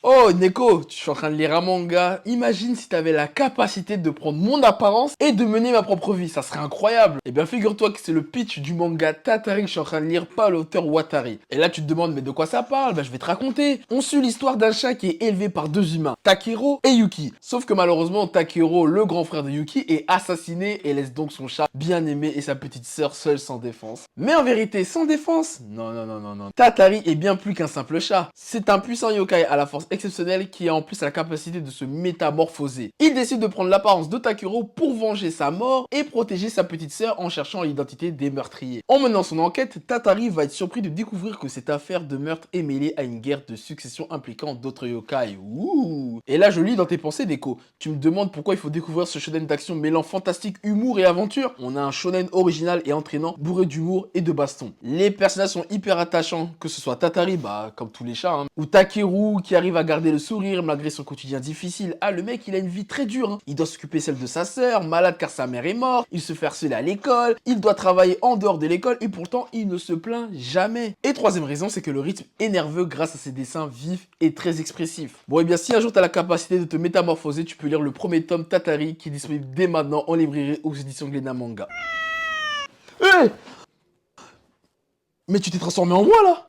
Oh Neko, tu suis en train de lire un manga. Imagine si t'avais la capacité de prendre mon apparence et de mener ma propre vie, ça serait incroyable. Eh bien figure-toi que c'est le pitch du manga Tatari que je suis en train de lire par l'auteur Watari. Et là tu te demandes mais de quoi ça parle? Bah je vais te raconter. On suit l'histoire d'un chat qui est élevé par deux humains, Takero et Yuki. Sauf que malheureusement Takero, le grand frère de Yuki, est assassiné et laisse donc son chat bien aimé et sa petite sœur seule sans défense. Mais en vérité, sans défense? Non, non, non, non, non. Tatari est bien plus qu'un simple chat. C'est un puissant yokai à la force exceptionnelle qui a en plus la capacité de se métamorphoser. Il décide de prendre l'apparence de Takero pour venger sa mort et protéger sa petite sœur en cherchant l'identité des meurtriers. En menant son enquête, Tatari va être surpris de découvrir que cette affaire de meurtre est mêlée à une guerre de succession impliquant d'autres yokai. Ouh. Et là je lis dans tes pensées Neko. Tu me demandes pourquoi il faut découvrir ce shonen d'action mêlant fantastique, humour et aventure. On a un shonen original et entraînant, bourré d'humour et de baston. Les personnages sont hyper attachants, que ce soit Tatari, bah comme tous les chats, hein, ou Takeru qui arrive à garder le sourire malgré son quotidien difficile. Ah le mec il a une vie très dure, hein. Il doit s'occuper celle de sa sœur, malade car sa mère est morte, il se fait harceler à l'école, il doit travailler en dehors de l'école et pourtant il ne se plaint jamais. Et troisième raison, c'est que le rythme est nerveux grâce à ses dessins vifs et très expressifs. Bon et bien si un jour t'as la capacité de te métamorphoser, tu peux lire le premier tome Tatari qui est disponible dès maintenant en librairie aux éditions Glénat Manga. Hey, mais tu t'es transformé en moi là?